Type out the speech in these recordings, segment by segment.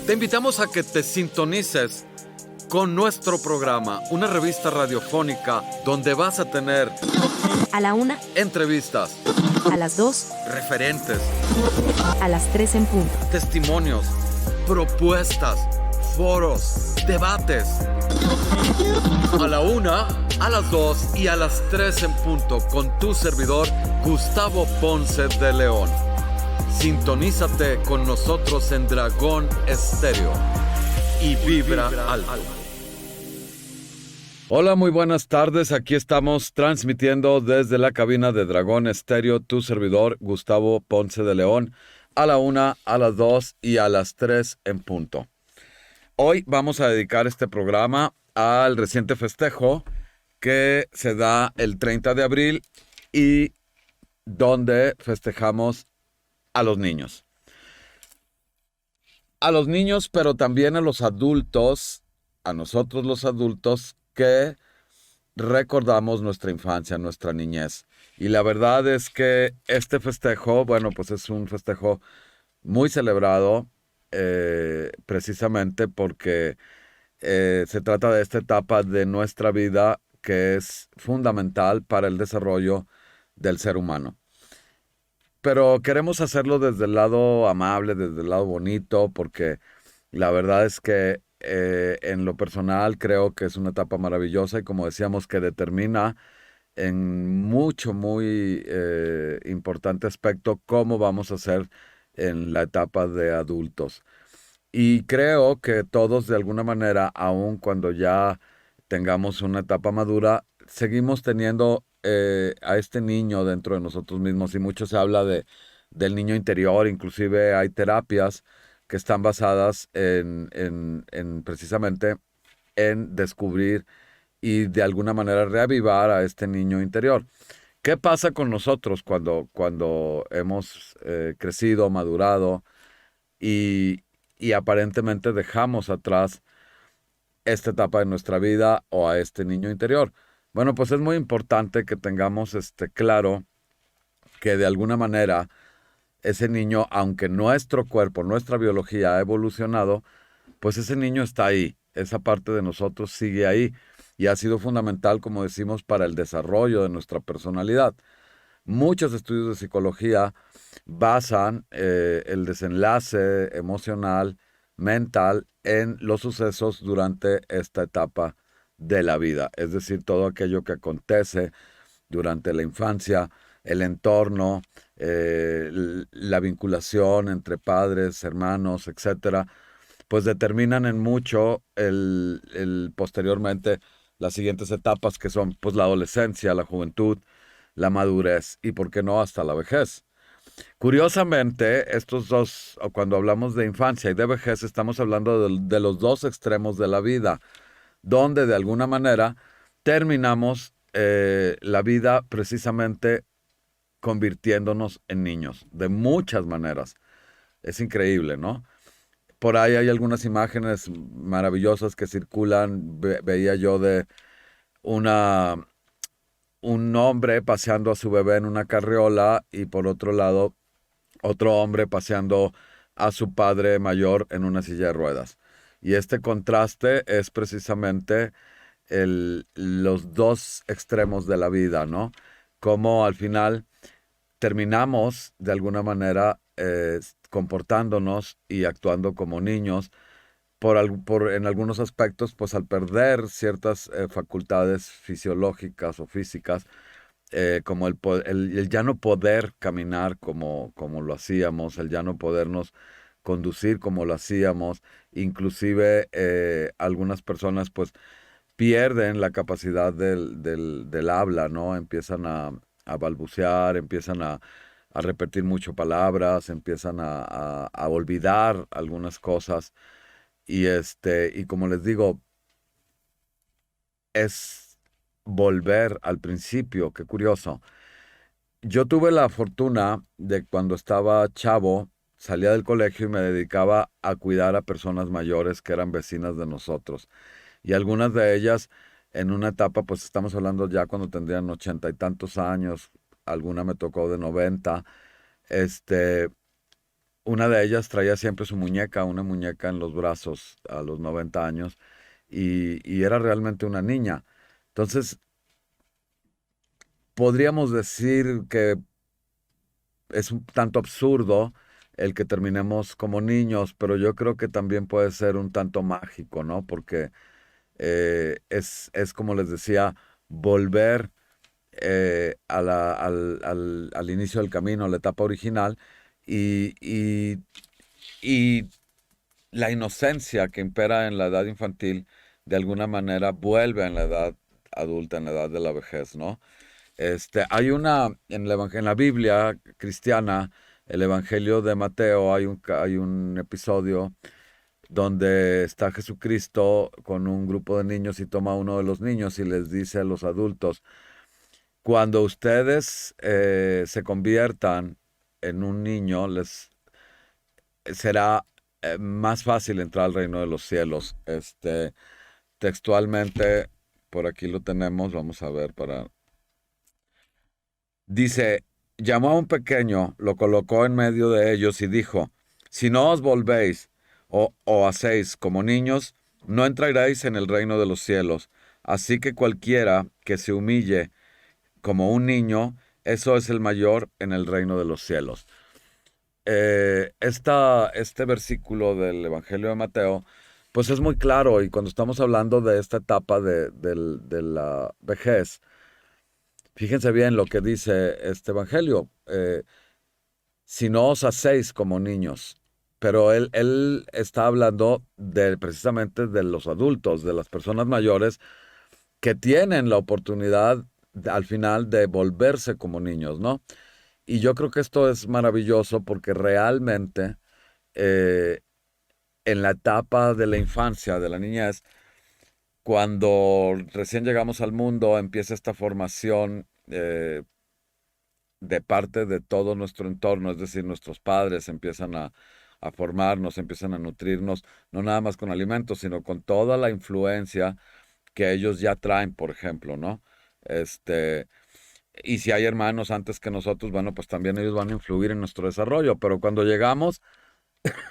Te invitamos a que te sintonices con nuestro programa, una revista radiofónica donde vas a tener a la 1, entrevistas, a las 2, referentes, a las 3 en punto, testimonios, propuestas, foros, debates. A la 1, a las 2 y a las 3 en punto con tu servidor Gustavo Ponce de León. Sintonízate con nosotros en Dragón Estéreo y vibra alto. Hola, muy buenas tardes. Aquí estamos transmitiendo desde la cabina de Dragón Estéreo, tu servidor Gustavo Ponce de León, a la 1, a las 2 y a las 3 en punto. Hoy vamos a dedicar este programa al reciente festejo que se da el 30 de abril y donde festejamos a los niños. A los niños, pero también a los adultos, a nosotros los adultos que recordamos nuestra infancia, nuestra niñez. Y la verdad es que este festejo, bueno, pues es un festejo muy celebrado, precisamente porque se trata de esta etapa de nuestra vida que es fundamental para el desarrollo del ser humano. Pero queremos hacerlo desde el lado amable, desde el lado bonito, porque la verdad es que en lo personal creo que es una etapa maravillosa y como decíamos que determina en muy importante aspecto cómo vamos a ser en la etapa de adultos. Y creo que todos de alguna manera, aun cuando ya tengamos una etapa madura, seguimos teniendo a este niño dentro de nosotros mismos y mucho se habla del niño interior, inclusive hay terapias que están basadas en precisamente en descubrir y de alguna manera reavivar a este niño interior. ¿Qué pasa con nosotros cuando hemos crecido, madurado y aparentemente dejamos atrás esta etapa de nuestra vida o a este niño interior? Bueno, pues es muy importante que tengamos claro que de alguna manera ese niño, aunque nuestro cuerpo, nuestra biología ha evolucionado, pues ese niño está ahí, esa parte de nosotros sigue ahí y ha sido fundamental, como decimos, para el desarrollo de nuestra personalidad. Muchos estudios de psicología basan el desenlace emocional, mental, en los sucesos durante esta etapa de la vida. Es decir, todo aquello que acontece durante la infancia, el entorno, la vinculación entre padres, hermanos, etcétera, pues determinan en mucho posteriormente las siguientes etapas que son pues la adolescencia, la juventud, la madurez y por qué no hasta la vejez. Curiosamente, estos dos, o cuando hablamos de infancia y de vejez, estamos hablando de los dos extremos de la vida, donde de alguna manera terminamos la vida precisamente convirtiéndonos en niños, de muchas maneras. Es increíble, ¿no? Por ahí hay algunas imágenes maravillosas que circulan. Veía yo de un hombre paseando a su bebé en una carriola y por otro lado otro hombre paseando a su padre mayor en una silla de ruedas. Y este contraste es precisamente los dos extremos de la vida, ¿no? Cómo al final terminamos de alguna manera comportándonos y actuando como niños en algunos aspectos, pues al perder ciertas facultades fisiológicas o físicas, como el ya no poder caminar como lo hacíamos, el ya no podernos conducir como lo hacíamos, inclusive algunas personas pues pierden la capacidad del habla, ¿no? Empiezan a balbucear, empiezan a repetir mucho palabras, empiezan a olvidar algunas cosas y como les digo, es volver al principio. Qué curioso. Yo tuve la fortuna de cuando estaba chavo, salía del colegio y me dedicaba a cuidar a personas mayores que eran vecinas de nosotros. Y algunas de ellas en una etapa, pues estamos hablando ya cuando tendrían 80 y tantos años, alguna me tocó de 90, este, una de ellas traía siempre su muñeca, una muñeca en los brazos a los 90 años, y era realmente una niña. Entonces, podríamos decir que es un tanto absurdo el que terminemos como niños, pero yo creo que también puede ser un tanto mágico, ¿no? Porque es como les decía, volver al inicio del camino, a la etapa original, y, y, y la inocencia que impera en la edad infantil, de alguna manera vuelve en la edad adulta, en la edad de la vejez, ¿no? Hay en la Biblia cristiana, el Evangelio de Mateo, hay un episodio donde está Jesucristo con un grupo de niños y toma a uno de los niños y les dice a los adultos: cuando ustedes se conviertan en un niño, les será más fácil entrar al reino de los cielos. Textualmente, por aquí lo tenemos, vamos a ver para... Dice, llamó a un pequeño, lo colocó en medio de ellos y dijo: si no os volvéis o hacéis como niños, no entraréis en el reino de los cielos. Así que cualquiera que se humille como un niño, eso es el mayor en el reino de los cielos. Este versículo del Evangelio de Mateo, pues es muy claro, y cuando estamos hablando de esta etapa de la vejez, fíjense bien lo que dice este Evangelio: si no os hacéis como niños. Pero él está hablando precisamente de los adultos, de las personas mayores que tienen la oportunidad al final de volverse como niños, ¿no? Y yo creo que esto es maravilloso porque realmente eh, en la etapa de la infancia, de la niñez, cuando recién llegamos al mundo, empieza esta formación de parte de todo nuestro entorno, es decir, nuestros padres empiezan a formarnos, empiezan a nutrirnos, no nada más con alimentos, sino con toda la influencia que ellos ya traen, por ejemplo, ¿no? Este, y si hay hermanos antes que nosotros, bueno, pues también ellos van a influir en nuestro desarrollo, pero cuando llegamos,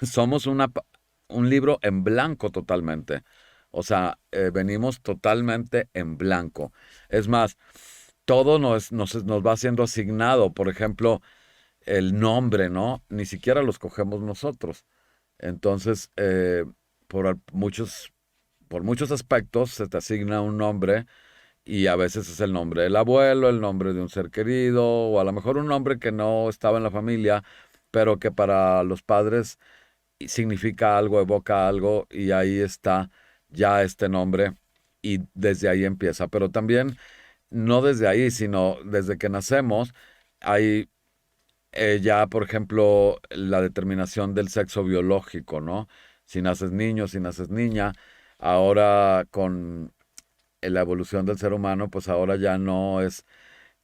somos un libro en blanco totalmente. O sea, venimos totalmente en blanco. Es más, todo nos va siendo asignado. Por ejemplo, el nombre, ¿no? Ni siquiera lo escogemos nosotros. Entonces, por por muchos aspectos se te asigna un nombre, y a veces es el nombre del abuelo, el nombre de un ser querido, o a lo mejor un nombre que no estaba en la familia, pero que para los padres significa algo, evoca algo, y ahí está ya este nombre, y desde ahí empieza. Pero también no desde ahí, sino desde que nacemos, hay ya, por ejemplo, la determinación del sexo biológico, ¿no? Si naces niño, si naces niña. Ahora con la evolución del ser humano, pues ahora ya no es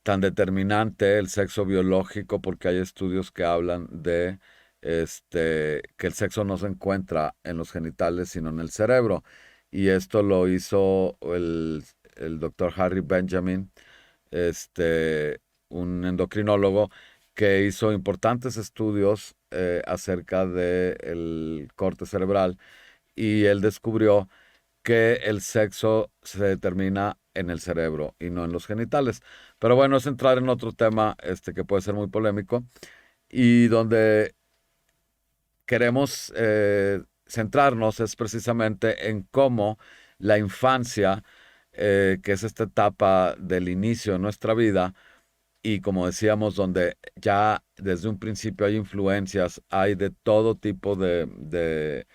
tan determinante el sexo biológico, porque hay estudios que hablan de que el sexo no se encuentra en los genitales, sino en el cerebro. Y esto lo hizo el doctor Harry Benjamin, un endocrinólogo que hizo importantes estudios acerca del corte cerebral, y él descubrió que el sexo se determina en el cerebro y no en los genitales. Pero bueno, es entrar en otro tema que puede ser muy polémico, y donde queremos centrarnos es precisamente en cómo la infancia, que es esta etapa del inicio de nuestra vida, y como decíamos, donde ya desde un principio hay influencias, hay de todo tipo de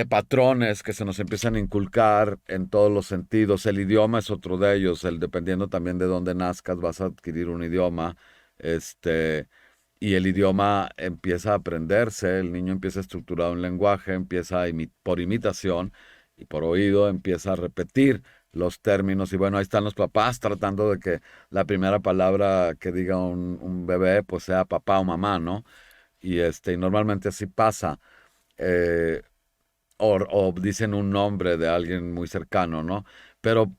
patrones que se nos empiezan a inculcar en todos los sentidos. El idioma es otro de ellos. Dependiendo también de dónde nazcas, vas a adquirir un idioma. Y el idioma empieza a aprenderse, el niño empieza a estructurar un lenguaje, empieza por imitación y por oído, empieza a repetir los términos. Y bueno, ahí están los papás tratando de que la primera palabra que diga un bebé pues sea papá o mamá, ¿no? Y normalmente así pasa. Eh, o dicen un nombre de alguien muy cercano, ¿no? Pero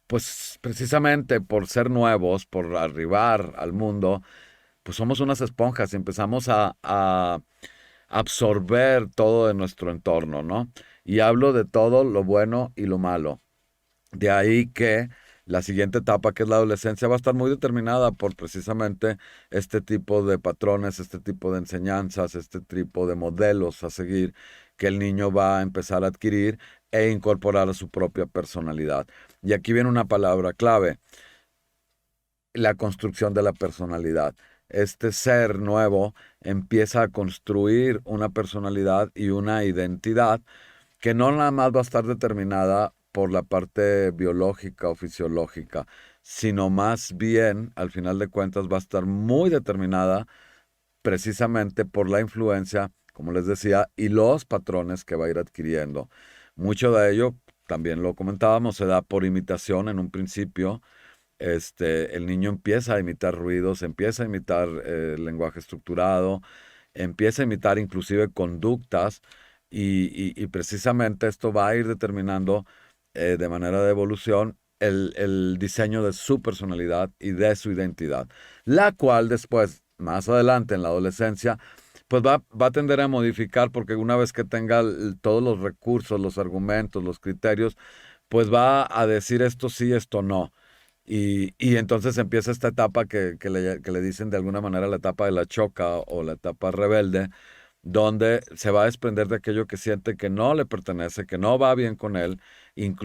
pues precisamente por ser nuevos, por arribar al mundo, pues somos unas esponjas y empezamos a absorber todo de nuestro entorno, ¿no? Y hablo de todo lo bueno y lo malo. De ahí que la siguiente etapa, que es la adolescencia, va a estar muy determinada por precisamente este tipo de patrones, este tipo de enseñanzas, este tipo de modelos a seguir que el niño va a empezar a adquirir e incorporar a su propia personalidad. Y aquí viene una palabra clave: la construcción de la personalidad. Este ser nuevo empieza a construir una personalidad y una identidad que no nada más va a estar determinada por la parte biológica o fisiológica, sino más bien, al final de cuentas, va a estar muy determinada precisamente por la influencia, como les decía, y los patrones que va a ir adquiriendo. Mucho de ello, también lo comentábamos, se da por imitación en un principio. El niño empieza a imitar ruidos, empieza a imitar lenguaje estructurado, empieza a imitar inclusive conductas y precisamente esto va a ir determinando de manera de evolución el diseño de su personalidad y de su identidad, la cual después, más adelante en la adolescencia, pues va a tender a modificar porque una vez que tenga todos los recursos, los argumentos, los criterios, pues va a decir esto sí, esto no. Y entonces empieza esta etapa que le dicen de alguna manera la etapa de la choca o la etapa rebelde, donde se va a desprender de aquello que siente que no le pertenece, que no va bien con él,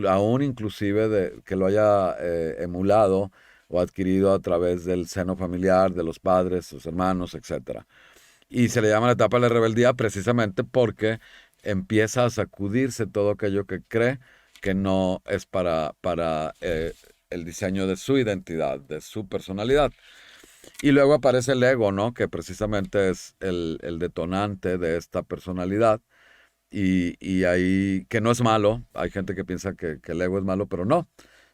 aún inclusive de que lo haya emulado o adquirido a través del seno familiar, de los padres, sus hermanos, etcétera. Y se le llama la etapa de la rebeldía precisamente porque empieza a sacudirse todo aquello que cree que no es para el diseño de su identidad, de su personalidad. Y luego aparece el ego, ¿no? Que precisamente es el detonante de esta personalidad. Y ahí, que no es malo, hay gente que piensa que el ego es malo, pero no.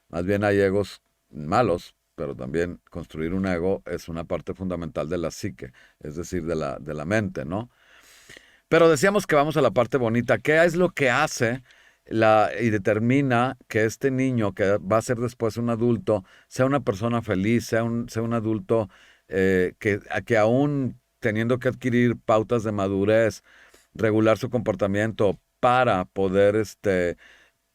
Más bien hay egos malos, pero también construir un ego es una parte fundamental de la psique, es decir, de la mente, ¿no? Pero decíamos que vamos a la parte bonita. ¿Qué es lo que hace y determina que este niño que va a ser después un adulto sea una persona feliz, sea un adulto que aún teniendo que adquirir pautas de madurez, regular su comportamiento para poder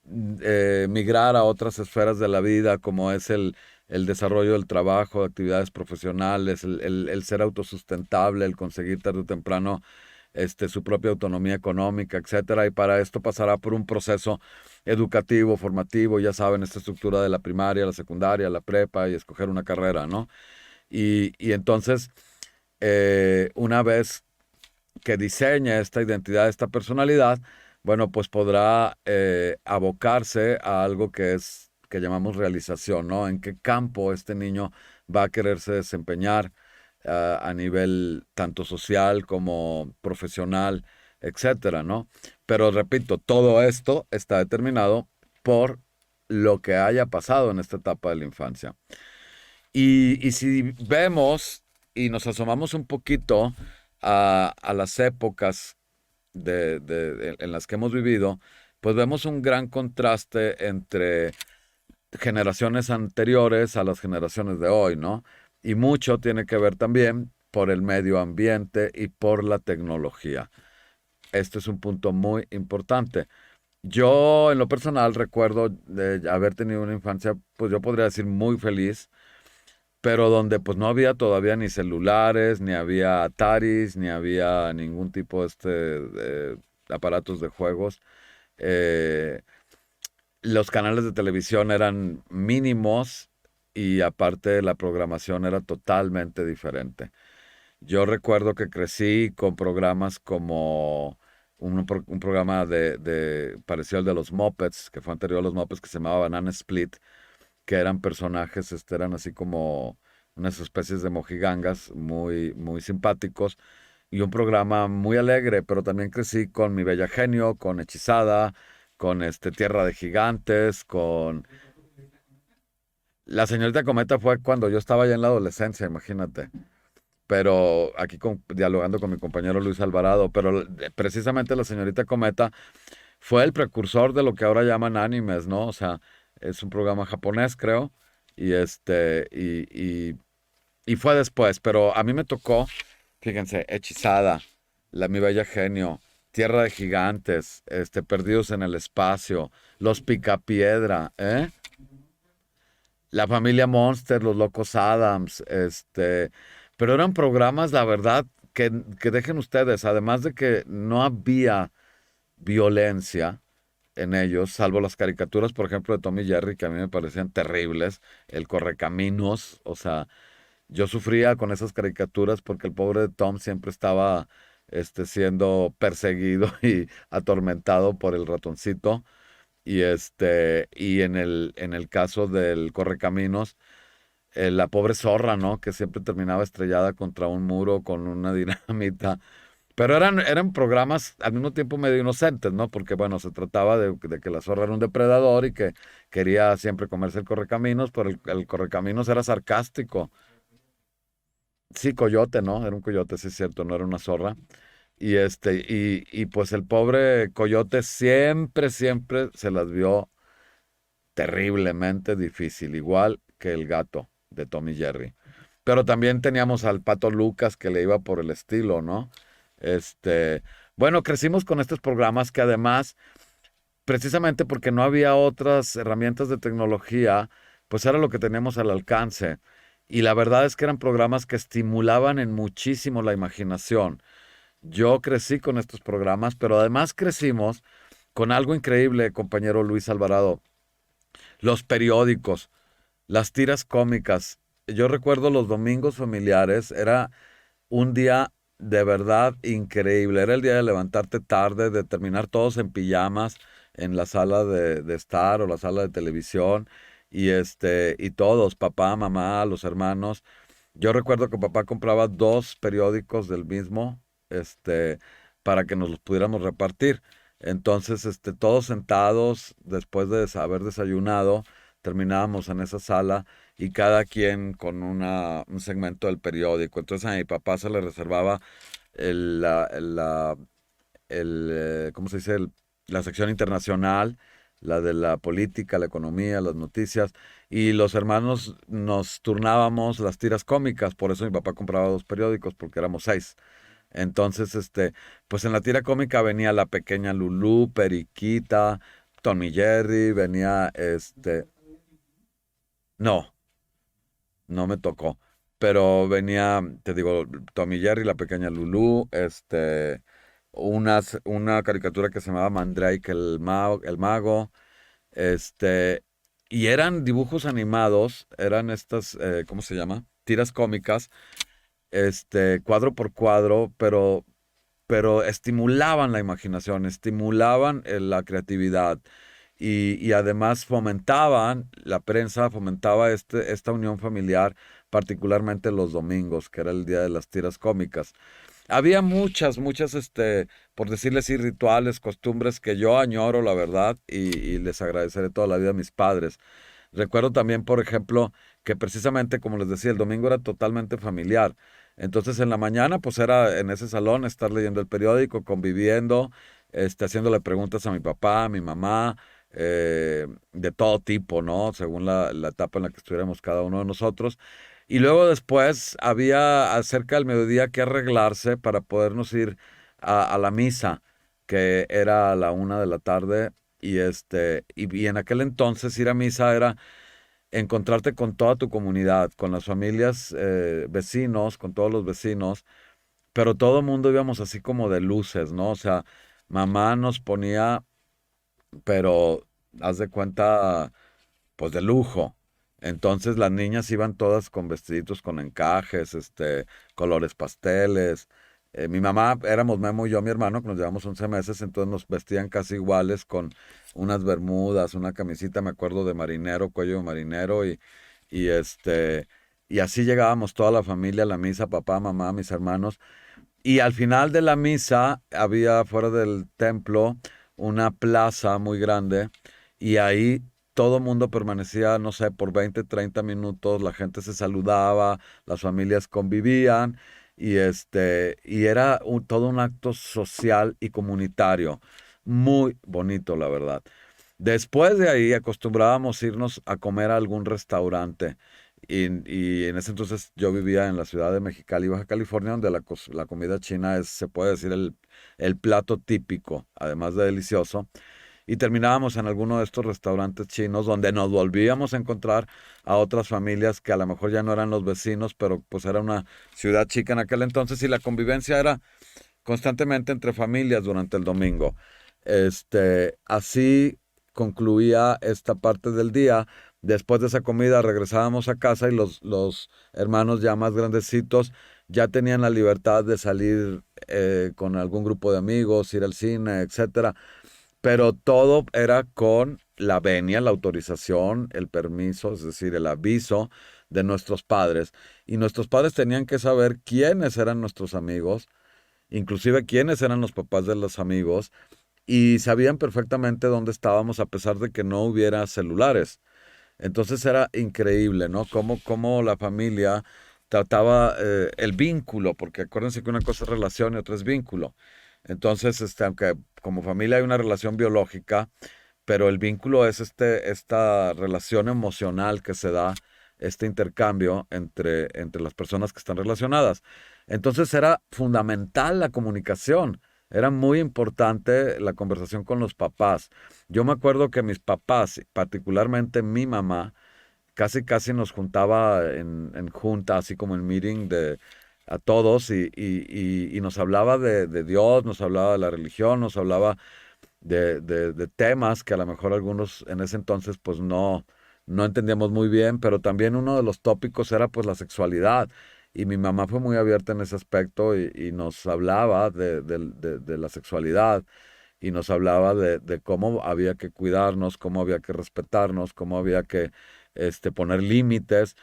migrar a otras esferas de la vida, como es el desarrollo del trabajo, actividades profesionales, el ser autosustentable, el conseguir tarde o temprano su propia autonomía económica, etcétera, y para esto pasará por un proceso educativo, formativo, ya saben, esta estructura de la primaria, la secundaria, la prepa y escoger una carrera, ¿no? Y entonces, una vez que diseñe esta identidad, esta personalidad, bueno, pues podrá abocarse a algo que llamamos realización, ¿no? En qué campo este niño va a quererse desempeñar a nivel tanto social como profesional, etcétera, ¿no? Pero repito, todo esto está determinado por lo que haya pasado en esta etapa de la infancia. Y si vemos y nos asomamos un poquito a las épocas en las que hemos vivido, pues vemos un gran contraste entre generaciones anteriores a las generaciones de hoy, ¿no? Y mucho tiene que ver también por el medio ambiente y por la tecnología. Este es un punto muy importante. Yo, en lo personal, recuerdo de haber tenido una infancia, pues yo podría decir muy feliz, pero donde pues no había todavía ni celulares, ni había Ataris, ni había ningún tipo de aparatos de juegos. Eh, los canales de televisión eran mínimos y aparte la programación era totalmente diferente. Yo recuerdo que crecí con programas como un programa parecido al de los Muppets, que fue anterior a los Muppets, que se llamaba Banana Split, que eran personajes, eran así como unas especies de mojigangas muy, muy simpáticos y un programa muy alegre, pero también crecí con Mi Bella Genio, con Hechizada, con Tierra de Gigantes, con... La Señorita Cometa fue cuando yo estaba ya en la adolescencia, imagínate. Pero aquí dialogando con mi compañero Luis Alvarado, pero precisamente La Señorita Cometa fue el precursor de lo que ahora llaman animes, ¿no? O sea, es un programa japonés, creo, y Y fue después, pero a mí me tocó, fíjense, Hechizada, Mi Bella Genio, Tierra de Gigantes, Perdidos en el Espacio, Los Picapiedra, ¿eh? La familia Monster, Los Locos Adams, pero eran programas, la verdad, que dejen ustedes, además de que no había violencia en ellos, salvo las caricaturas, por ejemplo, de Tom y Jerry, que a mí me parecían terribles, el Correcaminos, o sea, yo sufría con esas caricaturas porque el pobre de Tom siempre estaba siendo perseguido y atormentado por el ratoncito. Y en el caso del Correcaminos, la pobre zorra, ¿no? Que siempre terminaba estrellada contra un muro con una dinamita. Pero eran programas al mismo tiempo medio inocentes, ¿no? Porque, bueno, se trataba de que la zorra era un depredador y que quería siempre comerse el Correcaminos, pero el Correcaminos era sarcástico. Sí, coyote, ¿no? Era un coyote, sí es cierto, no era una zorra. Y pues el pobre coyote siempre se las vio terriblemente difícil, igual que el gato de Tommy Jerry. Pero también teníamos al Pato Lucas que le iba por el estilo, ¿no? Este, bueno, crecimos con estos programas que además, precisamente porque no había otras herramientas de tecnología, pues era lo que teníamos al alcance. Y la verdad es que eran programas que estimulaban en muchísimo la imaginación. Yo crecí con estos programas, pero además crecimos con algo increíble, compañero Luis Alvarado, los periódicos, las tiras cómicas. Yo recuerdo los domingos familiares, era un día de verdad increíble. Era el día de levantarte tarde, de terminar todos en pijamas en la sala de estar o la sala de televisión y todos, papá, mamá, los hermanos. Yo recuerdo que papá compraba dos periódicos del mismo, este, para que nos los pudiéramos repartir. Entonces, todos sentados, después de haber desayunado, terminábamos en esa sala y cada quien con un segmento del periódico. Entonces a mi papá se le reservaba el, la, ¿cómo se dice? La sección internacional, la de la política, la economía, las noticias, y los hermanos nos turnábamos las tiras cómicas, por eso mi papá compraba dos periódicos, porque éramos seis. Entonces, pues en la tira cómica venía la pequeña Lulú, Periquita, Tommy Jerry, venía no, no me tocó. Pero venía, te digo, Tommy Jerry, la pequeña Lulú, una caricatura que se llamaba Mandrake el mago, este, y eran dibujos animados, eran estas, ¿cómo se llama? Tiras cómicas, cuadro por cuadro, pero estimulaban la imaginación, estimulaban la creatividad y además fomentaban, la prensa fomentaba esta unión familiar, particularmente los domingos, que era el día de las tiras cómicas. Había muchas, por decirles así, rituales, costumbres que yo añoro, la verdad, y les agradeceré toda la vida a mis padres. Recuerdo también, por ejemplo, que precisamente, como les decía, el domingo era totalmente familiar. Entonces, en la mañana, pues era en ese salón estar leyendo el periódico, conviviendo, haciéndole preguntas a mi papá, a mi mamá, de todo tipo, ¿no? Según la etapa en la que estuviéramos cada uno de nosotros. Y luego después había acerca del mediodía que arreglarse para podernos ir a la misa, que era a la 1 de la tarde. Y en aquel entonces ir a misa era encontrarte con toda tu comunidad, con las familias, vecinos, con todos los vecinos, pero todo el mundo íbamos así como de luces, ¿no? O sea, mamá nos ponía, pero haz de cuenta, pues de lujo. Entonces las niñas iban todas con vestiditos con encajes, colores pasteles. Mi mamá, éramos Memo y yo, mi hermano, que nos llevamos 11 meses, entonces nos vestían casi iguales con unas bermudas, una camisita, me acuerdo, de marinero, cuello de marinero, y este, y así llegábamos toda la familia a la misa, papá, mamá, mis hermanos. Y al final de la misa había fuera del templo una plaza muy grande y ahí todo el mundo permanecía, no sé, por 20 30 minutos, la gente se saludaba, las familias convivían y era todo un acto social y comunitario, muy bonito, la verdad. Después de ahí acostumbrábamos irnos a comer a algún restaurante y en ese entonces yo vivía en la ciudad de Mexicali, Baja California, donde la comida china es, se puede decir, el plato típico, además de delicioso. Y terminábamos en alguno de estos restaurantes chinos donde nos volvíamos a encontrar a otras familias que a lo mejor ya no eran los vecinos, pero pues era una ciudad chica en aquel entonces y la convivencia era constantemente entre familias durante el domingo. Así concluía esta parte del día. Después de esa comida regresábamos a casa y los hermanos ya más grandecitos ya tenían la libertad de salir con algún grupo de amigos, ir al cine, etcétera. Pero todo era con la venia, la autorización, el permiso, es decir, el aviso de nuestros padres. Y nuestros padres tenían que saber quiénes eran nuestros amigos, inclusive quiénes eran los papás de los amigos, y sabían perfectamente dónde estábamos a pesar de que no hubiera celulares. Entonces era increíble, ¿no? Cómo la familia trataba el vínculo, porque acuérdense que una cosa es relación y otra es vínculo. Entonces, aunque como familia hay una relación biológica, pero el vínculo es esta relación emocional que se da, este intercambio entre las personas que están relacionadas. Entonces era fundamental la comunicación, era muy importante la conversación con los papás. Yo me acuerdo que mis papás, particularmente mi mamá, casi casi nos juntaba en junta, así como en meeting de a todos y nos hablaba de Dios, nos hablaba de la religión, nos hablaba de temas que a lo mejor algunos en ese entonces pues no entendíamos muy bien, pero también uno de los tópicos era pues la sexualidad. Y mi mamá fue muy abierta en ese aspecto y nos hablaba de la sexualidad y nos hablaba de cómo había que cuidarnos, cómo había que respetarnos, cómo había que poner límites.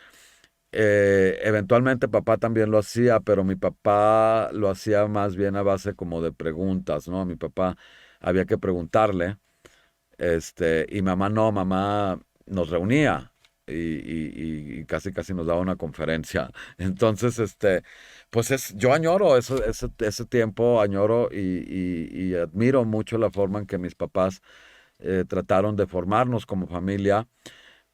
Eventualmente papá también lo hacía, pero mi papá lo hacía más bien a base como de preguntas, ¿no? A mi papá había que preguntarle, y mamá no, mamá nos reunía y casi casi nos daba una conferencia. Entonces, pues yo añoro ese tiempo, añoro y admiro mucho la forma en que mis papás trataron de formarnos como familia,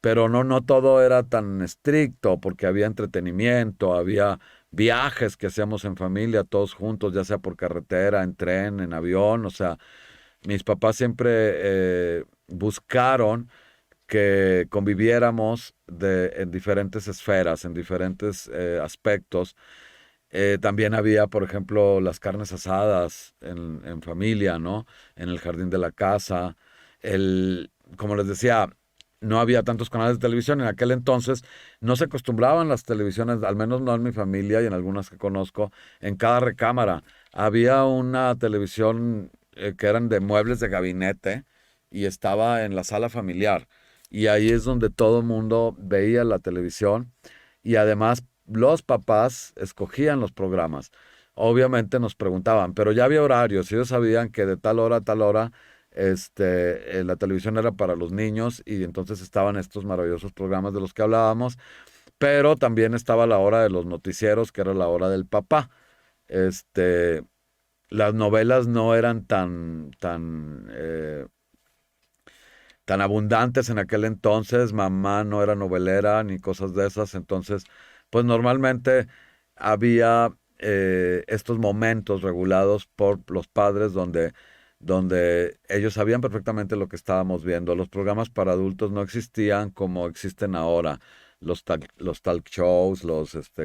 pero no todo era tan estricto porque había entretenimiento, había viajes que hacíamos en familia todos juntos, ya sea por carretera, en tren, en avión, o sea, mis papás siempre buscaron que conviviéramos en diferentes esferas, en diferentes aspectos. También había, por ejemplo, las carnes asadas en familia, ¿no? En el jardín de la casa. Como les decía, no había tantos canales de televisión. En aquel entonces no se acostumbraban las televisiones, al menos no en mi familia y en algunas que conozco, en cada recámara. Había una televisión que eran de muebles de gabinete y estaba en la sala familiar. Y ahí es donde todo el mundo veía la televisión y además los papás escogían los programas. Obviamente nos preguntaban, pero ya había horarios, ellos sabían que de tal hora a tal hora la televisión era para los niños y entonces estaban estos maravillosos programas de los que hablábamos, pero también estaba la hora de los noticieros, que era la hora del papá. Este, las novelas no eran tan abundantes en aquel entonces, mamá no era novelera ni cosas de esas, entonces pues normalmente había estos momentos regulados por los padres donde ellos sabían perfectamente lo que estábamos viendo. Los programas para adultos no existían como existen ahora. Los talk shows,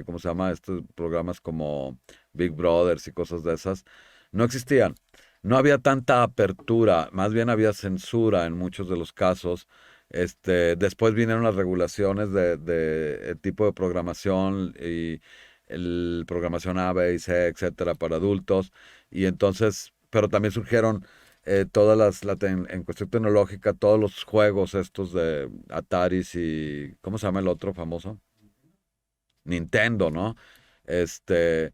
¿cómo se llama? Estos programas como Big Brothers y cosas de esas, no existían. No había tanta apertura, más bien había censura en muchos de los casos. Después vinieron las regulaciones de el tipo de programación y el programación A, B y C, etcétera, para adultos. Y entonces, pero también surgieron todas en cuestión tecnológica, todos los juegos estos de Ataris y, ¿cómo se llama el otro famoso? Nintendo, ¿no? Este,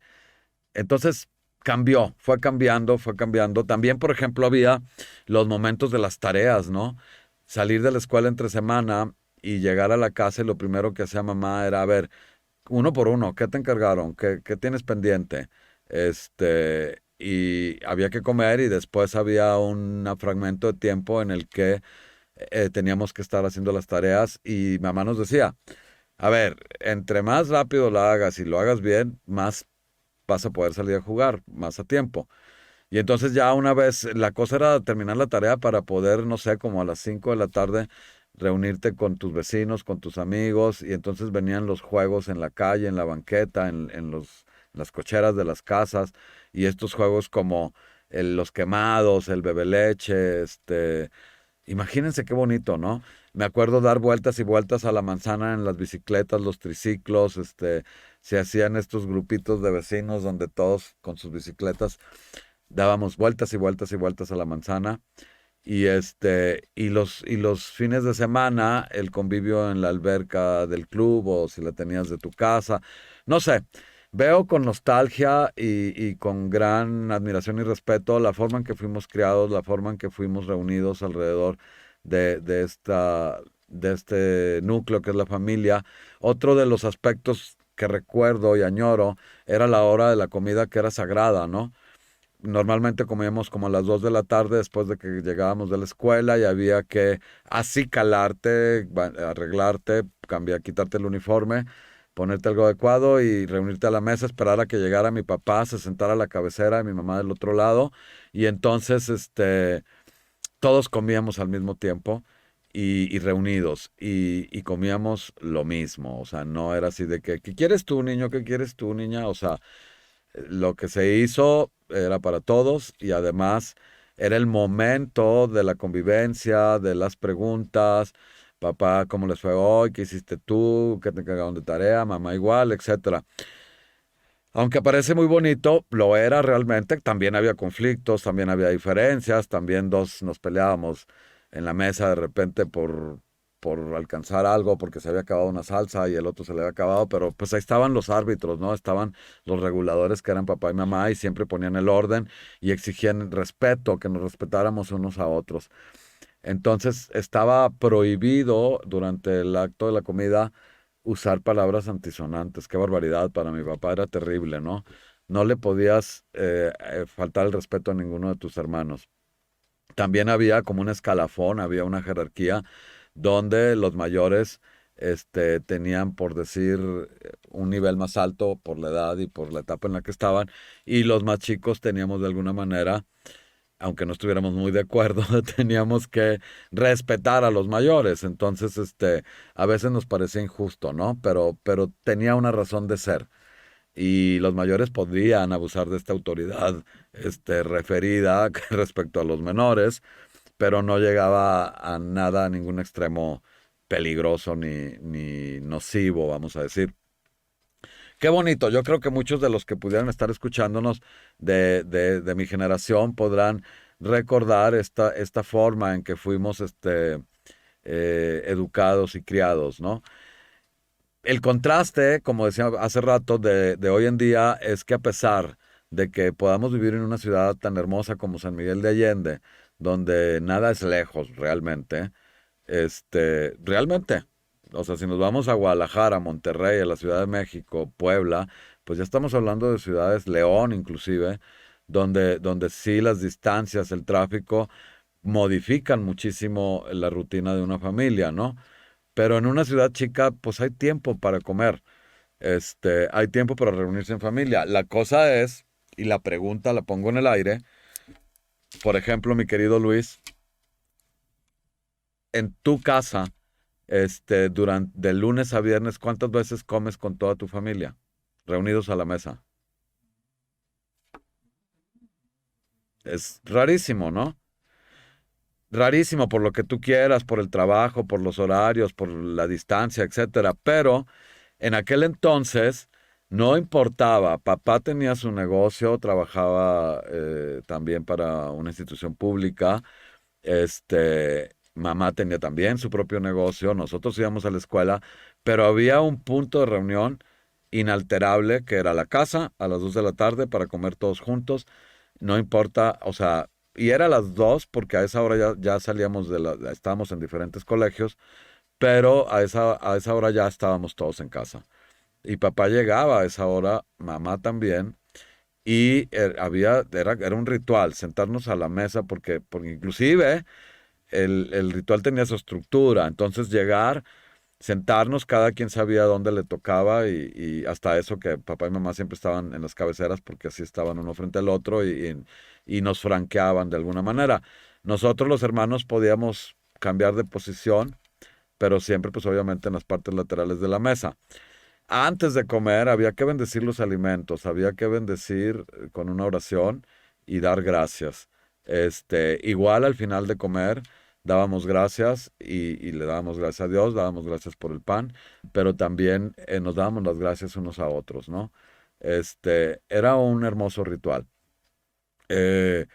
entonces fue cambiando, fue cambiando. También, por ejemplo, había los momentos de las tareas, ¿no? Salir de la escuela entre semana y llegar a la casa y lo primero que hacía mamá era, a ver, uno por uno, ¿qué te encargaron? ¿Qué tienes pendiente? Y había que comer y después había un fragmento de tiempo en el que teníamos que estar haciendo las tareas y mamá nos decía, A ver, entre más rápido lo hagas y lo hagas bien, más vas a poder salir a jugar, más a tiempo. Y entonces ya una vez, la cosa era terminar la tarea para poder, no sé, como a las 5 de la tarde, reunirte con tus vecinos, con tus amigos, y entonces venían los juegos en la calle, en la banqueta, en las cocheras de las casas, y estos juegos como los quemados, el bebe leche, imagínense qué bonito, ¿no? Me acuerdo dar vueltas y vueltas a la manzana en las bicicletas, los triciclos, se hacían estos grupitos de vecinos donde todos con sus bicicletas dábamos vueltas y vueltas y vueltas a la manzana y los fines de semana el convivio en la alberca del club o si la tenías de tu casa, no sé. Veo con nostalgia y con gran admiración y respeto la forma en que fuimos criados, la forma en que fuimos reunidos alrededor de este núcleo que es la familia. Otro de los aspectos que recuerdo y añoro era la hora de la comida que era sagrada, ¿no? Normalmente comíamos como a las 2 de la tarde después de que llegábamos de la escuela y había que acicalarte, arreglarte, cambiar, quitarte el uniforme, ponerte algo adecuado y reunirte a la mesa, esperar a que llegara mi papá, se sentara a la cabecera y mi mamá del otro lado y entonces todos comíamos al mismo tiempo y reunidos y comíamos lo mismo, o sea, no era así de que, ¿qué quieres tú, niño? ¿Qué quieres tú, niña? O sea, lo que se hizo era para todos y además era el momento de la convivencia, de las preguntas, papá, ¿cómo les fue hoy? ¿Qué hiciste tú? ¿Qué te cagaron de tarea? Mamá igual, etcétera. Aunque parece muy bonito, lo era realmente. También había conflictos, también había diferencias, también dos nos peleábamos en la mesa de repente por alcanzar algo, porque se había acabado una salsa y el otro se le había acabado, pero pues ahí estaban los árbitros, ¿no? Estaban los reguladores que eran papá y mamá y siempre ponían el orden y exigían respeto, que nos respetáramos unos a otros. Entonces estaba prohibido durante el acto de la comida usar palabras antisonantes. Qué barbaridad, para mi papá era terrible, ¿no? No le podías faltar el respeto a ninguno de tus hermanos. También había como un escalafón, había una jerarquía donde los mayores tenían, por decir, un nivel más alto por la edad y por la etapa en la que estaban, y los más chicos teníamos de alguna manera, aunque no estuviéramos muy de acuerdo, teníamos que respetar a los mayores. Entonces, a veces nos parecía injusto, ¿no? Pero tenía una razón de ser. Y los mayores podían abusar de esta autoridad, referida respecto a los menores, pero no llegaba a nada, a ningún extremo peligroso ni nocivo, vamos a decir. Qué bonito. Yo creo que muchos de los que pudieran estar escuchándonos de mi generación podrán recordar esta forma en que fuimos educados y criados, ¿no? El contraste, como decía hace rato, de hoy en día es que a pesar de que podamos vivir en una ciudad tan hermosa como San Miguel de Allende, donde nada es lejos realmente, realmente, o sea, si nos vamos a Guadalajara, Monterrey, a la Ciudad de México, Puebla, pues ya estamos hablando de ciudades, León inclusive, donde sí las distancias, el tráfico modifican muchísimo la rutina de una familia, ¿no? Pero en una ciudad chica, pues hay tiempo para comer, hay tiempo para reunirse en familia. La cosa es, y la pregunta la pongo en el aire, por ejemplo, mi querido Luis, en tu casa, durante de lunes a viernes, ¿cuántas veces comes con toda tu familia? Reunidos a la mesa. Es rarísimo, ¿no? Rarísimo por lo que tú quieras, por el trabajo, por los horarios, por la distancia, etcétera. Pero en aquel entonces no importaba. Papá tenía su negocio, trabajaba también para una institución pública. Mamá tenía también su propio negocio. Nosotros íbamos a la escuela, pero había un punto de reunión inalterable que era la casa a las 2 de la tarde para comer todos juntos. No importa, o sea, y era a las 2 porque a esa hora ya salíamos estábamos en diferentes colegios, pero a esa hora ya estábamos todos en casa. Y papá llegaba a esa hora, mamá también, y era un ritual, sentarnos a la mesa, porque inclusive el ritual tenía su estructura. Entonces llegar, sentarnos, cada quien sabía dónde le tocaba y hasta eso que papá y mamá siempre estaban en las cabeceras porque así estaban uno frente al otro y nos franqueaban de alguna manera. Nosotros los hermanos podíamos cambiar de posición, pero siempre pues obviamente en las partes laterales de la mesa. Antes de comer había que bendecir los alimentos, había que bendecir con una oración y dar gracias. Igual al final de comer dábamos gracias y le dábamos gracias a Dios, dábamos gracias por el pan, pero también nos dábamos las gracias unos a otros, ¿no? Era un hermoso ritual. Eh,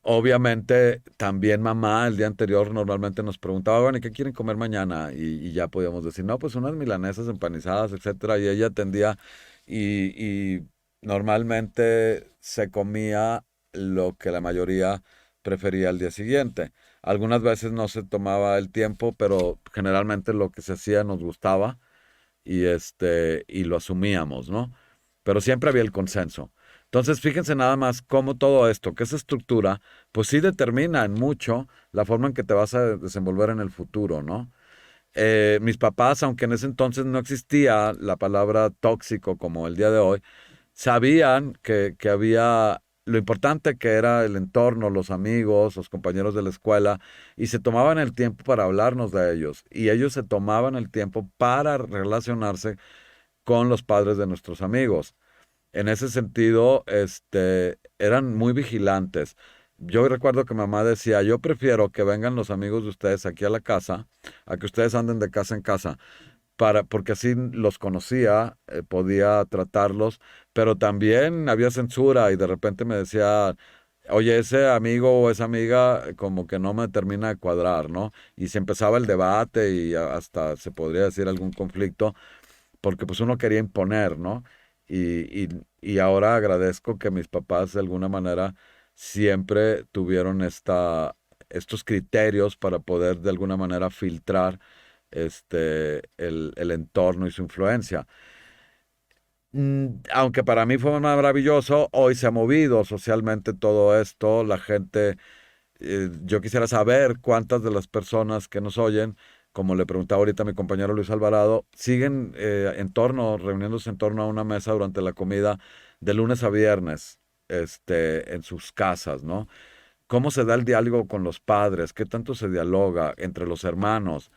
Obviamente, también mamá el día anterior normalmente nos preguntaba, bueno, ¿y qué quieren comer mañana? Y ya podíamos decir, no, pues unas milanesas empanizadas, etcétera. Y ella atendía y normalmente se comía lo que la mayoría prefería al día siguiente. Algunas veces no se tomaba el tiempo, pero generalmente lo que se hacía nos gustaba y lo asumíamos, ¿no? Pero siempre había el consenso. Entonces, fíjense nada más cómo todo esto, que esa estructura, pues sí determina en mucho la forma en que te vas a desenvolver en el futuro, ¿no? Mis papás, aunque en ese entonces no existía la palabra tóxico como el día de hoy, sabían que había lo importante que era el entorno, los amigos, los compañeros de la escuela, y se tomaban el tiempo para hablarnos de ellos, y ellos se tomaban el tiempo para relacionarse con los padres de nuestros amigos. En ese sentido, eran muy vigilantes. Yo recuerdo que mamá decía, yo prefiero que vengan los amigos de ustedes aquí a la casa, a que ustedes anden de casa en casa, porque así los conocía, podía tratarlos, pero también había censura y de repente me decía, oye, ese amigo o esa amiga como que no me termina de cuadrar, ¿no? Y se empezaba el debate y hasta se podría decir algún conflicto, porque pues uno quería imponer, ¿no? Y ahora agradezco que mis papás de alguna manera siempre tuvieron estos criterios para poder de alguna manera filtrar el entorno y su influencia. Aunque para mí fue maravilloso, hoy se ha movido socialmente todo esto, la gente, yo quisiera saber cuántas de las personas que nos oyen, como le preguntaba ahorita a mi compañero Luis Alvarado, siguen reuniéndose en torno a una mesa durante la comida de lunes a viernes, en sus casas, ¿no? ¿Cómo se da el diálogo con los padres? ¿Qué tanto se dialoga entre los hermanos?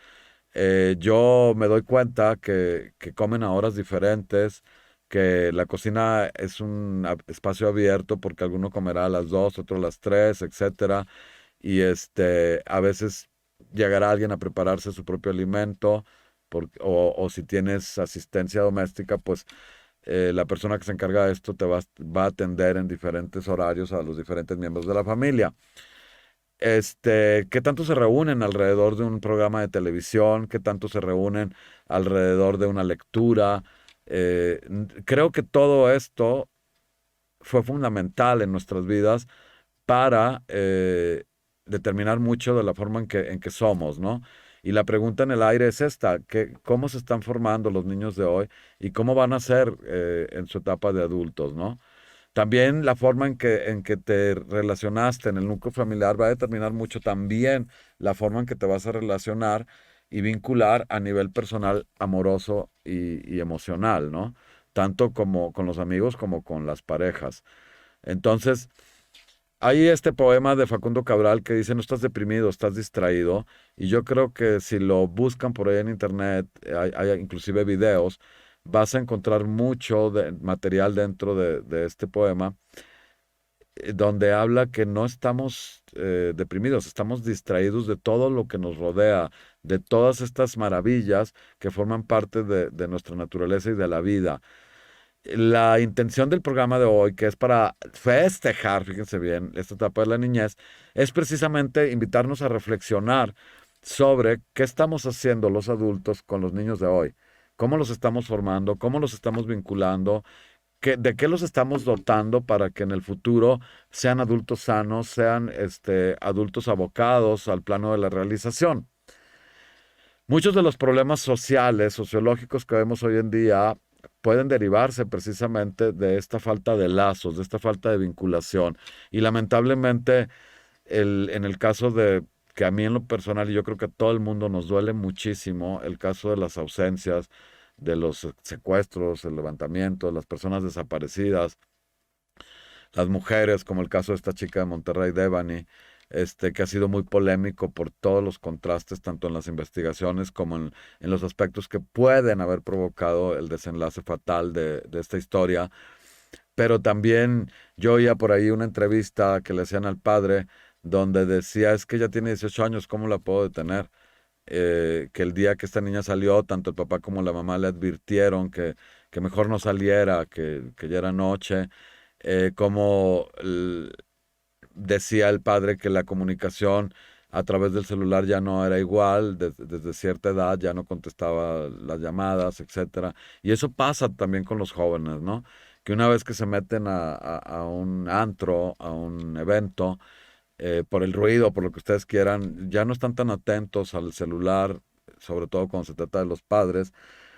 Yo me doy cuenta que comen a horas diferentes, que la cocina es un espacio abierto porque alguno comerá a las 2, otro a las 3, etcétera. Y a veces llegará alguien a prepararse su propio alimento, o si tienes asistencia doméstica, pues la persona que se encarga de esto va a atender en diferentes horarios a los diferentes miembros de la familia. ¿Qué tanto se reúnen alrededor de un programa de televisión? ¿Qué tanto se reúnen alrededor de una lectura? Creo que todo esto fue fundamental en nuestras vidas para determinar mucho de la forma en que somos, ¿no? Y la pregunta en el aire es esta, ¿cómo se están formando los niños de hoy y cómo van a ser en su etapa de adultos, ¿no? También la forma en que te relacionaste en el núcleo familiar va a determinar mucho también la forma en que te vas a relacionar y vincular a nivel personal, amoroso y emocional, ¿no? Tanto como con los amigos como con las parejas. Entonces, hay este poema de Facundo Cabral que dice, no estás deprimido, estás distraído. Y yo creo que si lo buscan por ahí en internet, hay inclusive videos, vas a encontrar mucho material dentro de este poema, donde habla que no estamos deprimidos, estamos distraídos de todo lo que nos rodea, de todas estas maravillas que forman parte de nuestra naturaleza y de la vida. La intención del programa de hoy, que es para festejar, fíjense bien, esta etapa de la niñez, es precisamente invitarnos a reflexionar sobre qué estamos haciendo los adultos con los niños de hoy, cómo los estamos formando, cómo los estamos vinculando, de qué los estamos dotando para que en el futuro sean adultos sanos, sean adultos abocados al plano de la realización. Muchos de los problemas sociales, sociológicos que vemos hoy en día pueden derivarse precisamente de esta falta de lazos, de esta falta de vinculación. Y lamentablemente, en el caso de que a mí en lo personal, y yo creo que a todo el mundo nos duele muchísimo el caso de las ausencias, de los secuestros, el levantamiento, las personas desaparecidas, las mujeres, como el caso de esta chica de Monterrey, Devani, que ha sido muy polémico por todos los contrastes, tanto en las investigaciones como en los aspectos que pueden haber provocado el desenlace fatal de esta historia. Pero también yo oía por ahí una entrevista que le hacían al padre, donde decía, es que ella tiene 18 años, ¿cómo la puedo detener? Que el día que esta niña salió, tanto el papá como la mamá le advirtieron que mejor no saliera, que ya era noche, como decía el padre que la comunicación a través del celular ya no era igual, desde cierta edad ya no contestaba las llamadas, etcétera. Y eso pasa también con los jóvenes, ¿no? Que una vez que se meten a un antro, a un evento, por el ruido, por lo que ustedes quieran, ya no están tan atentos al celular, sobre todo cuando se trata de los padres,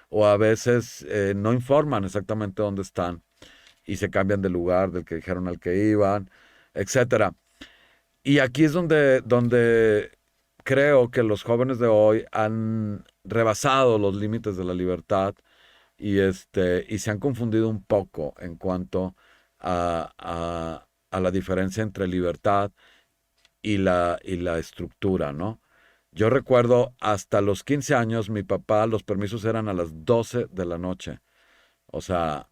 o a veces no informan exactamente dónde están y se cambian de lugar del que dijeron al que iban, etcétera. Y aquí es donde creo que los jóvenes de hoy han rebasado los límites de la libertad y se han confundido un poco en cuanto a la diferencia entre libertad y la estructura, ¿no? Yo recuerdo hasta los 15 años, mi papá, los permisos eran a las 12 de la noche. O sea,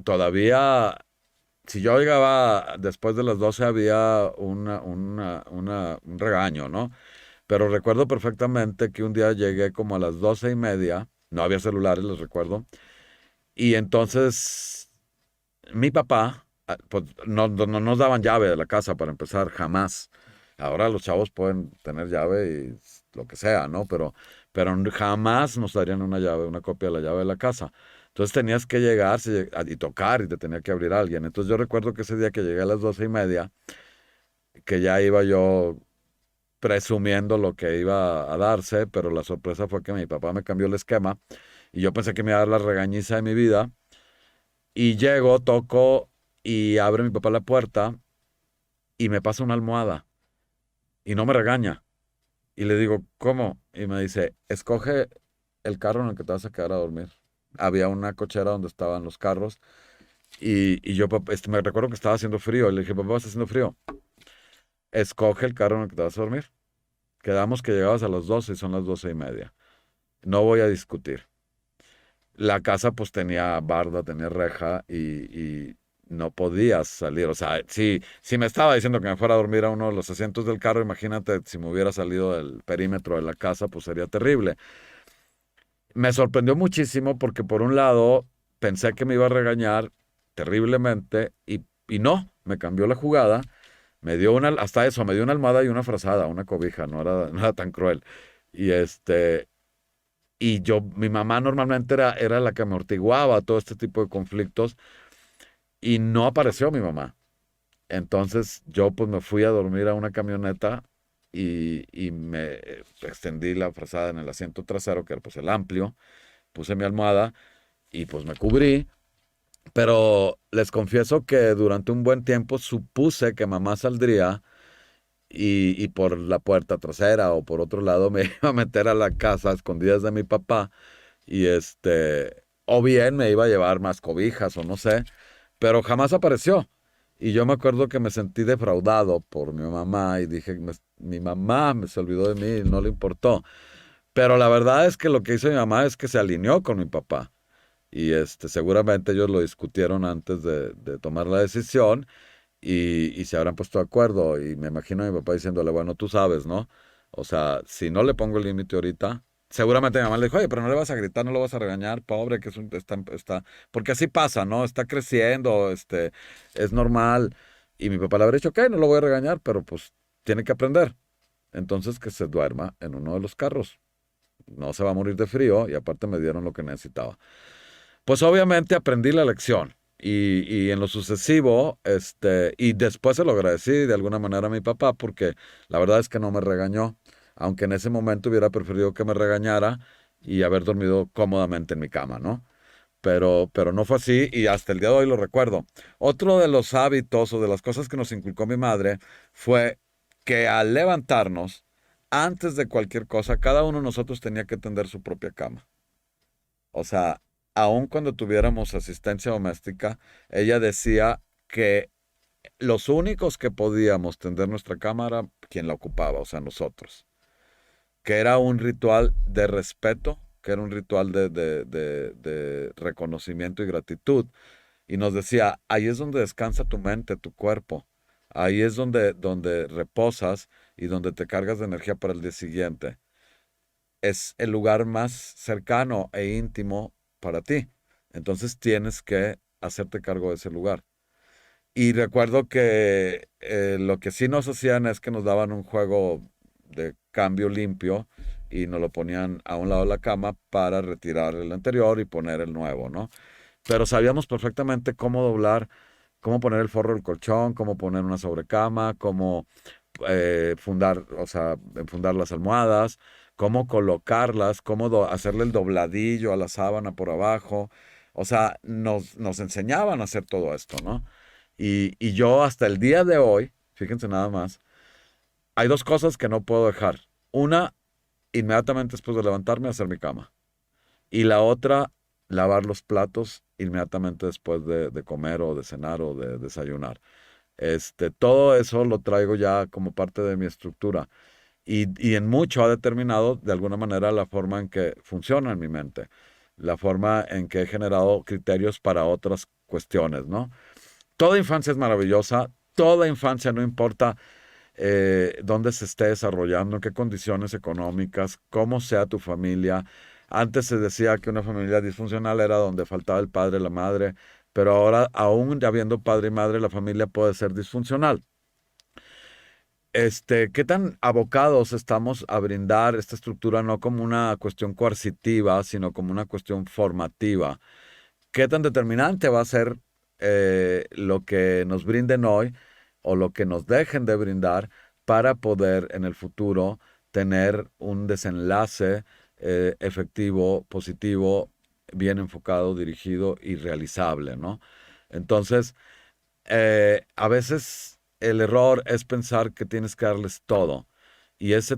todavía, si yo llegaba después de las 12 había un regaño, ¿no? Pero recuerdo perfectamente que un día llegué como a las 12:30, no había celulares, les recuerdo, y entonces mi papá, pues no nos daban llave de la casa para empezar, jamás. Ahora los chavos pueden tener llave y lo que sea, ¿no? Pero jamás nos darían una llave, una copia de la llave de la casa. Entonces tenías que llegar y tocar y te tenía que abrir alguien. Entonces yo recuerdo que ese día que llegué a las 12:30, que ya iba yo presumiendo lo que iba a darse, pero la sorpresa fue que mi papá me cambió el esquema y yo pensé que me iba a dar la regañiza de mi vida. Y llego, toco y abre mi papá la puerta y me pasa una almohada y no me regaña. Y le digo, ¿cómo? Y me dice, escoge el carro en el que te vas a quedar a dormir. Había una cochera donde estaban los carros y yo me recuerdo que estaba haciendo frío. Y le dije, papá, está haciendo frío. Escoge el carro en el que te vas a dormir. Quedamos que llegabas a las 12 y son las 12:30. No voy a discutir. La casa pues tenía barda, tenía reja y no podías salir. O sea, si me estaba diciendo que me fuera a dormir a uno de los asientos del carro, imagínate si me hubiera salido del perímetro de la casa, pues sería terrible. Me sorprendió muchísimo porque por un lado pensé que me iba a regañar terriblemente y no, me cambió la jugada, hasta eso, me dio una almohada y una frazada, una cobija, no era tan cruel. Y mi mamá normalmente era la que amortiguaba todo este tipo de conflictos y no apareció mi mamá. Entonces yo pues me fui a dormir a una camioneta y me extendí la frazada en el asiento trasero, que era pues el amplio, puse mi almohada y pues me cubrí. Pero les confieso que durante un buen tiempo supuse que mamá saldría y por la puerta trasera o por otro lado me iba a meter a la casa a escondidas de mi papá y o bien me iba a llevar más cobijas o no sé, pero jamás apareció. Y yo me acuerdo que me sentí defraudado por mi mamá y dije, mi mamá se olvidó de mí, no le importó. Pero la verdad es que lo que hizo mi mamá es que se alineó con mi papá. Y seguramente ellos lo discutieron antes de tomar la decisión y se habrán puesto de acuerdo. Y me imagino a mi papá diciéndole, bueno, tú sabes, ¿no? O sea, si no le pongo el límite ahorita, seguramente mi mamá le dijo, oye, pero no le vas a gritar, no lo vas a regañar, pobre, que porque así pasa, ¿no? Está creciendo, es normal. Y mi papá le habría dicho, ok, no lo voy a regañar, pero pues tiene que aprender. Entonces que se duerma en uno de los carros. No se va a morir de frío y aparte me dieron lo que necesitaba. Pues obviamente aprendí la lección y en lo sucesivo, y después se lo agradecí de alguna manera a mi papá porque la verdad es que no me regañó, aunque en ese momento hubiera preferido que me regañara y haber dormido cómodamente en mi cama, ¿no? Pero no fue así y hasta el día de hoy lo recuerdo. Otro de los hábitos o de las cosas que nos inculcó mi madre fue que al levantarnos antes de cualquier cosa, cada uno de nosotros tenía que tender su propia cama. O sea, aun cuando tuviéramos asistencia doméstica, ella decía que los únicos que podíamos tender nuestra cama era quien la ocupaba, o sea, nosotros. Que era un ritual de respeto, que era un ritual de reconocimiento y gratitud. Y nos decía, ahí es donde descansa tu mente, tu cuerpo. Ahí es donde reposas y donde te cargas de energía para el día siguiente. Es el lugar más cercano e íntimo para ti. Entonces tienes que hacerte cargo de ese lugar. Y recuerdo que lo que sí nos hacían es que nos daban un juego de cambio limpio y nos lo ponían a un lado de la cama para retirar el anterior y poner el nuevo, ¿no? Pero sabíamos perfectamente cómo doblar, cómo poner el forro del colchón, cómo poner una sobrecama, cómo fundar, o sea, enfundar las almohadas, cómo colocarlas, cómo hacerle el dobladillo a la sábana por abajo. O sea, nos enseñaban a hacer todo esto, ¿no? Y yo hasta el día de hoy, fíjense nada más, hay dos cosas que no puedo dejar. Una, inmediatamente después de levantarme, hacer mi cama. Y la otra, lavar los platos inmediatamente después de comer o de cenar o de desayunar. Todo eso lo traigo ya como parte de mi estructura y en mucho ha determinado de alguna manera la forma en que funciona en mi mente, la forma en que he generado criterios para otras cuestiones, ¿no? Toda infancia es maravillosa, toda infancia, no importa dónde se esté desarrollando, en qué condiciones económicas, cómo sea tu familia. Antes se decía que una familia disfuncional era donde faltaba el padre, la madre, pero ahora, aún habiendo padre y madre, la familia puede ser disfuncional. ¿Qué tan abocados estamos a brindar esta estructura no como una cuestión coercitiva, sino como una cuestión formativa? ¿Qué tan determinante va a ser lo que nos brinden hoy o lo que nos dejen de brindar para poder en el futuro tener un desenlace efectivo, positivo, bien enfocado, dirigido y realizable, ¿no? Entonces, a veces el error es pensar que tienes que darles todo. Y ese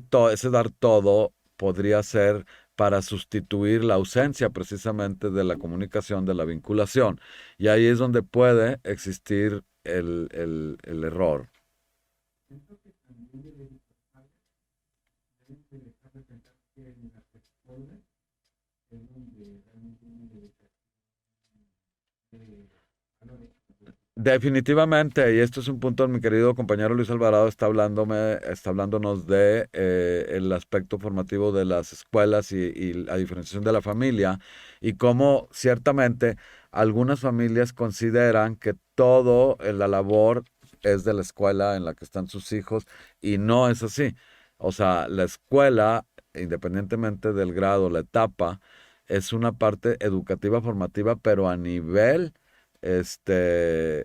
dar todo podría ser para sustituir la ausencia precisamente de la comunicación, de la vinculación. Y ahí es donde puede existir el error. Definitivamente, y esto es un punto, mi querido compañero Luis Alvarado está hablándonos de el aspecto formativo de las escuelas y la diferenciación de la familia y cómo ciertamente algunas familias consideran que todo la labor es de la escuela en la que están sus hijos y no es así. O sea, la escuela, independientemente del grado, la etapa, es una parte educativa formativa, pero a nivel este,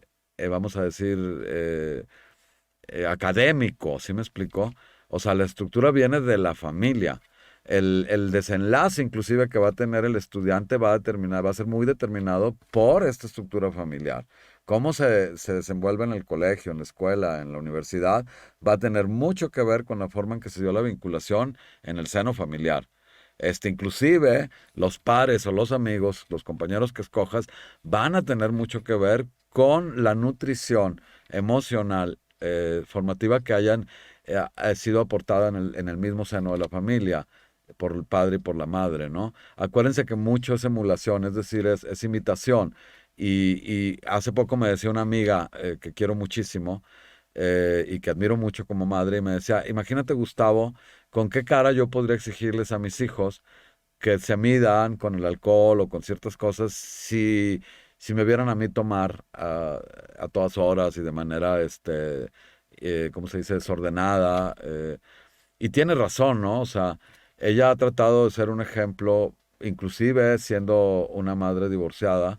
vamos a decir, académico, ¿sí me explicó? O sea, la estructura viene de la familia. El desenlace inclusive que va a tener el estudiante va a ser muy determinado por esta estructura familiar. Cómo se desenvuelve en el colegio, en la escuela, en la universidad, va a tener mucho que ver con la forma en que se dio la vinculación en el seno familiar. Inclusive los pares o los amigos, los compañeros que escojas, van a tener mucho que ver con la nutrición emocional, formativa que hayan sido aportada en el mismo seno de la familia, por el padre y por la madre, ¿no? Acuérdense que mucho es emulación, es decir, es imitación. Y hace poco me decía una amiga que quiero muchísimo y que admiro mucho como madre, y me decía, imagínate Gustavo, ¿con qué cara yo podría exigirles a mis hijos que se midan con el alcohol o con ciertas cosas si me vieran a mí tomar a todas horas y de manera, ¿cómo se dice?, desordenada? Y tiene razón, ¿no? O sea, ella ha tratado de ser un ejemplo, inclusive siendo una madre divorciada,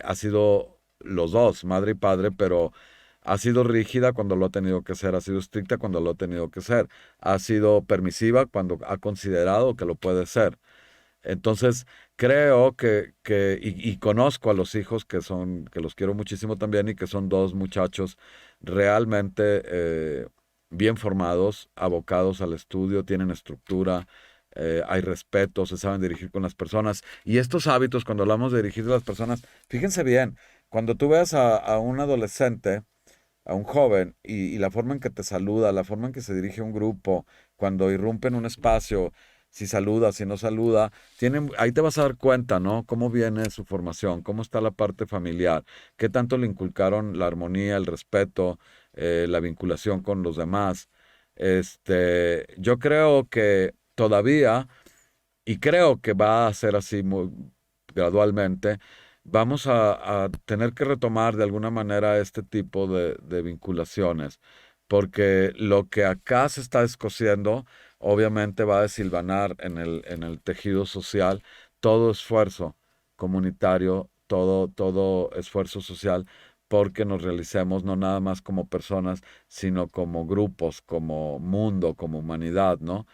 ha sido los dos, madre y padre, pero ha sido rígida cuando lo ha tenido que ser, ha sido estricta cuando lo ha tenido que ser, ha sido permisiva cuando ha considerado que lo puede ser. Entonces, creo y conozco a los hijos que los quiero muchísimo también y que son dos muchachos realmente bien formados, abocados al estudio, tienen estructura, hay respeto, se saben dirigir con las personas. Y estos hábitos, cuando hablamos de dirigir a las personas, fíjense bien, cuando tú veas a un adolescente, a un joven, y la forma en que te saluda, la forma en que se dirige a un grupo, cuando irrumpe en un espacio, si saluda, si no saluda, ahí te vas a dar cuenta, ¿no? Cómo viene su formación, cómo está la parte familiar, qué tanto le inculcaron la armonía, el respeto, la vinculación con los demás. Yo creo que todavía, y creo que va a ser así muy gradualmente, vamos a tener que retomar de alguna manera este tipo de vinculaciones, porque lo que acá se está descosiendo, obviamente va a desilvanar en el tejido social todo esfuerzo comunitario, todo esfuerzo social, porque nos realicemos no nada más como personas, sino como grupos, como mundo, como humanidad, ¿no?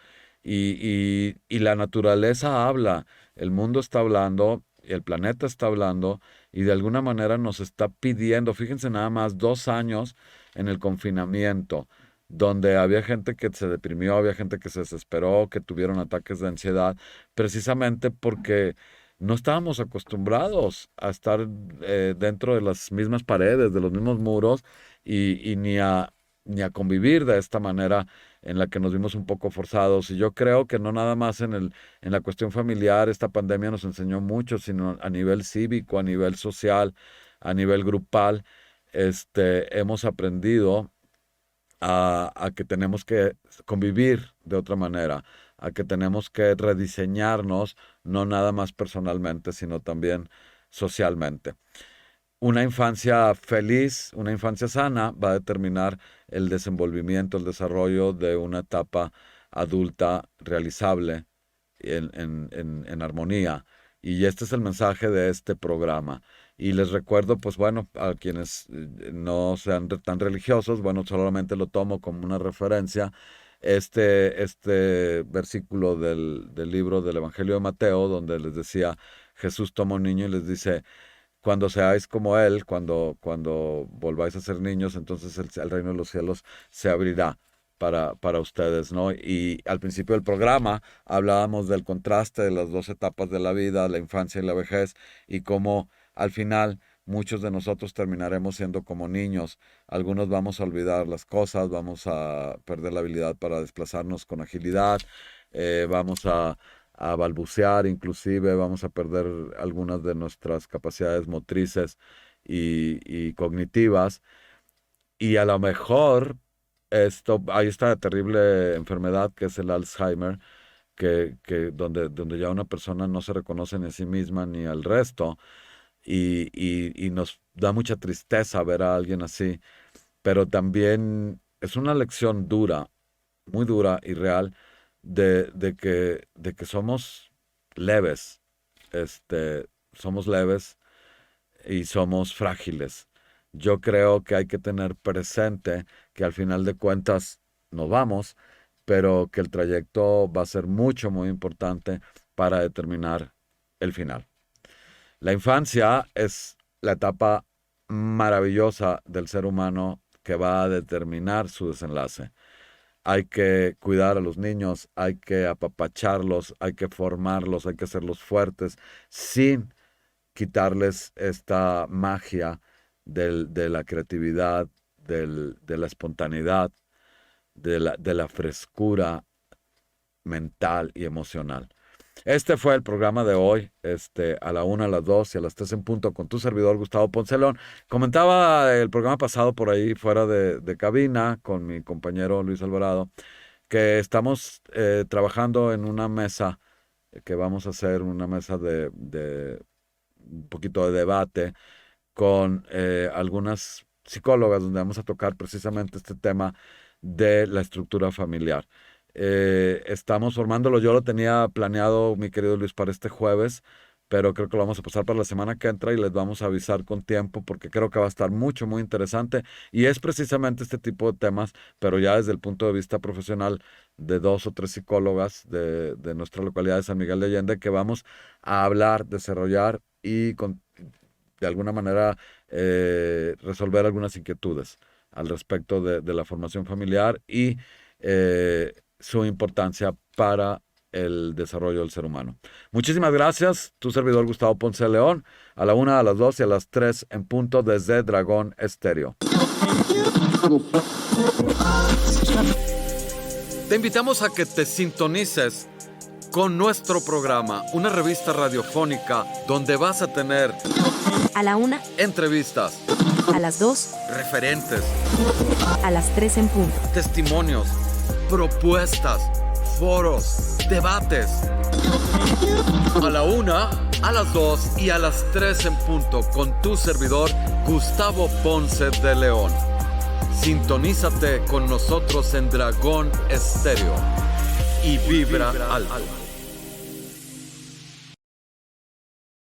Y la naturaleza habla, el mundo está hablando, el planeta está hablando y de alguna manera nos está pidiendo, fíjense nada más, 2 años en el confinamiento, donde había gente que se deprimió, había gente que se desesperó, que tuvieron ataques de ansiedad, precisamente porque no estábamos acostumbrados a estar dentro de las mismas paredes, de los mismos muros y ni a convivir de esta manera en la que nos vimos un poco forzados. Y yo creo que no nada más en la cuestión familiar, esta pandemia nos enseñó mucho, sino a nivel cívico, a nivel social, a nivel grupal, hemos aprendido a que tenemos que convivir de otra manera, a que tenemos que rediseñarnos, no nada más personalmente, sino también socialmente. Una infancia feliz, una infancia sana va a determinar el desenvolvimiento, el desarrollo de una etapa adulta realizable en armonía. Y este es el mensaje de este programa. Y les recuerdo, pues bueno, a quienes no sean tan religiosos, bueno, solamente lo tomo como una referencia. Este versículo del libro del Evangelio de Mateo, donde les decía, Jesús toma un niño y les dice, cuando seáis como Él, cuando volváis a ser niños, entonces el reino de los cielos se abrirá para ustedes, ¿no? Y al principio del programa hablábamos del contraste de las dos etapas de la vida, la infancia y la vejez, y cómo al final muchos de nosotros terminaremos siendo como niños. Algunos vamos a olvidar las cosas, vamos a perder la habilidad para desplazarnos con agilidad, vamos a balbucear, inclusive vamos a perder algunas de nuestras capacidades motrices y cognitivas. Y a lo mejor hay esta terrible enfermedad que es el Alzheimer, donde ya una persona no se reconoce ni a sí misma ni al resto, y nos da mucha tristeza ver a alguien así, pero también es una lección dura, muy dura y real, de que somos leves, somos leves y somos frágiles. Yo creo que hay que tener presente que al final de cuentas nos vamos, pero que el trayecto va a ser mucho, muy importante para determinar el final. La infancia es la etapa maravillosa del ser humano que va a determinar su desenlace. Hay que cuidar a los niños, hay que apapacharlos, hay que formarlos, hay que hacerlos fuertes, sin quitarles esta magia de la creatividad, de la espontaneidad, de la frescura mental y emocional. Este fue el programa de hoy, a la 1, a las 2 y a las 3 en punto con tu servidor Gustavo Poncelón. Comentaba el programa pasado por ahí fuera de cabina con mi compañero Luis Alvarado que estamos trabajando en una mesa que vamos a hacer, una mesa de un poquito de debate con algunas psicólogas donde vamos a tocar precisamente este tema de la estructura familiar. Estamos formándolo, yo lo tenía planeado, mi querido Luis, para este jueves, pero creo que lo vamos a pasar para la semana que entra y les vamos a avisar con tiempo porque creo que va a estar mucho, muy interesante y es precisamente este tipo de temas, pero ya desde el punto de vista profesional de 2 o 3 psicólogas de nuestra localidad de San Miguel de Allende que vamos a hablar, desarrollar y de alguna manera resolver algunas inquietudes al respecto de la formación familiar y su importancia para el desarrollo del ser humano. Muchísimas gracias, tu servidor Gustavo Ponce de León, a la 1, a las 2 y a las 3 en punto desde Dragón Estéreo. Te invitamos a que te sintonices con nuestro programa, una revista radiofónica donde vas a tener A la 1, entrevistas, a las 2, referentes, a las 3 en punto. testimonios, propuestas, foros, debates. A la 1, a las 2 y a las 3 en punto con tu servidor Gustavo Ponce de León. Sintonízate con nosotros en Dragón Estéreo y vibra alto.